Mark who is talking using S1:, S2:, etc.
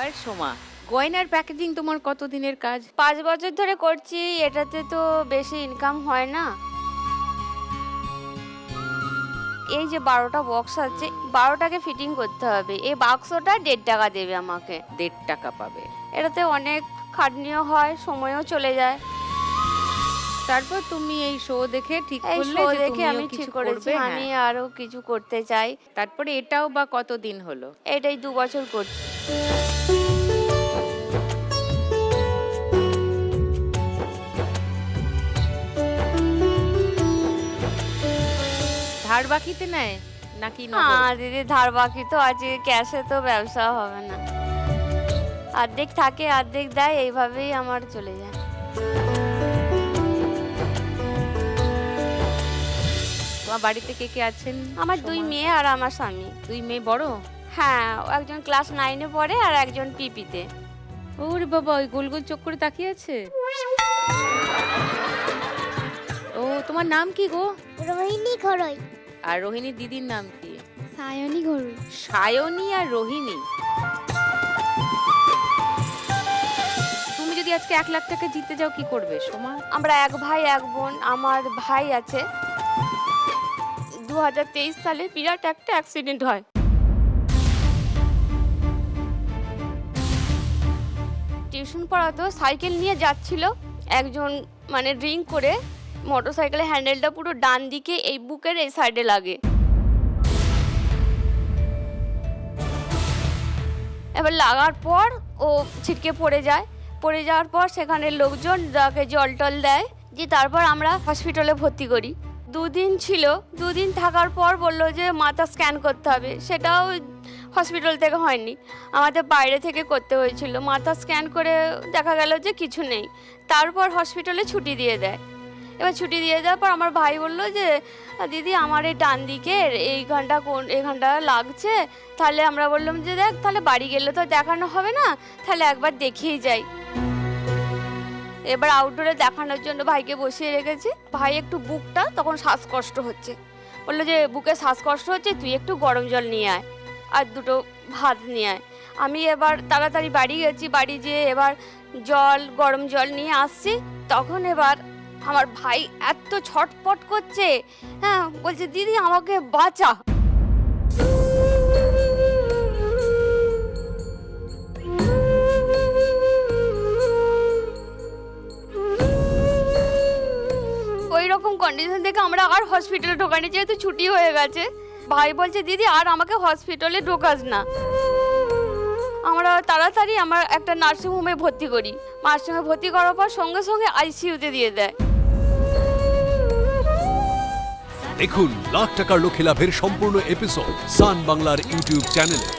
S1: এবার সোমা, গয়নার প্যাকেজিং তোমার কতদিনের কাজ?
S2: 5 বছর ধরে করছি, এটাতে তো বেশি ইনকাম হয় না। এই যে 12টা বক্স আছে, 12টাকে ফিটিং করতে হবে। এই বাক্সটা 1.5 টাকা দেবে আমাকে।
S1: 1.5 টাকা পাবে।
S2: এটাতে অনেক খাটনিও হয়, সময়ও চলে যায়।
S1: তারপর তুমি এই শো দেখে ঠিক
S2: এই
S1: করলে
S2: শো
S1: যে
S2: দেখে
S1: তুমিও
S2: আমি
S1: কিছু
S2: ঠিক করেছি
S1: করবে।
S2: আমি
S1: হ্যাঁ।
S2: আরো কিছু করতে চাই।
S1: তারপরে এটাও বা কতদিন হলো?
S2: এটাই 2 বছর করছি।
S1: ধার বাকিতে নেয় নাকি নগদ?
S2: হ্যাঁ দিদি, ধার বাকি তো আছে, ক্যাশে তো ব্যবসা হবে না। অর্ধেক থাকে অর্ধেক দেয়, এইভাবেই আমার চলে যায়।
S1: তোমার বাড়িতে কে কে আছেন?
S2: আমার 2
S1: সোমা?
S2: মেয়ে আর আমার স্বামী।
S1: 2 মেয়ে বড়?
S2: হ্যাঁ, একজন ক্লাস 9-এ পড়ে আর একজন পিপিতে।
S1: ওরে বাবা, ওই গোল গোল চোখ করে তাকিয়ে আছে। ও, তোমার নাম কি গো?
S3: রোহিণী ঘরোই।
S1: আর রোহিণীর দিদির নাম কি?
S3: সায়নী ঘরোই।
S1: সায়নী আর রোহিণী। তুমি যদি আজকে 1 লাখ টাকা জিতে যাও কি করবে সোমা?
S2: আমরা 1 ভাই 1 বোন। আমার ভাই আছে। 2023 সালে বিরাট একটা অ্যাক্সিডেন্ট হয়। টিউশন পড়াতো, সাইকেল নিয়ে যাচ্ছিল। একজন মানে ড্রিঙ্ক করে মোটরসাইকেলের হ্যান্ডেলটা পুরো ডান দিকে এই বুকের এই সাইডে লাগে। এবার লাগার পর ও ছিটকে পড়ে যায়। পড়ে যাওয়ার পর সেখানে লোকজন তাকে জল টল দেয়, যে তারপর আমরা হসপিটালে ভর্তি করি। 2 দিন ছিল। 2 দিন থাকার পর বললো যে মাথা স্ক্যান করতে হবে। সেটাও হসপিটাল থেকে হয়নি, আমাদের বাইরে থেকে করতে হয়েছিল। মাথা স্ক্যান করে দেখা গেল যে কিছু নেই। তারপর হসপিটালে ছুটি দিয়ে দেয়। এবার ছুটি দিয়ে দেওয়ার পর আমার ভাই বললো যে দিদি আমার এই ডান দিকের এইখানটা লাগছে। তাহলে আমরা বললাম যে দেখ, তাহলে বাড়ি গেলে তো দেখানো হবে না, তাহলে একবার দেখিয়ে যাই। এবার আউটডোরে দেখানোর জন্য ভাইকে বসিয়ে রেখেছি। ভাই একটু বুকটা তখন শ্বাসকষ্ট হচ্ছে, বললো যে বুকে শ্বাসকষ্ট হচ্ছে, তুই একটু গরম জল নিয়ে আয় আর 2টো ভাত নিয়ে আয়। আমি এবার তাড়াতাড়ি বাড়ি গেছি। বাড়ি যেয়ে এবার গরম জল নিয়ে আসছি। তখন এবার আমার ভাই এত ছটপট করছে, হ্যাঁ, বলছে দিদি আমাকে বাঁচা। ওই রকম কন্ডিশন থেকে আমরা আর হসপিটালে ঢোকানি, যেহেতু ছুটি হয়ে গেছে। ভাই বলছে দিদি আর আমাকে হসপিটালে ঢোকাস না। আমরা তাড়াতাড়ি আমার একটা নার্সিংহোমে ভর্তি করি। নার্সিংহোমে ভর্তি করার পর সঙ্গে সঙ্গে আইসিইউতে দিয়ে দেয়।
S4: দেখুন লাখ টাকার লক্ষ্যে লাভের সম্পূর্ণ এপিসোড সান বাংলার ইউটিউব চ্যানেলে।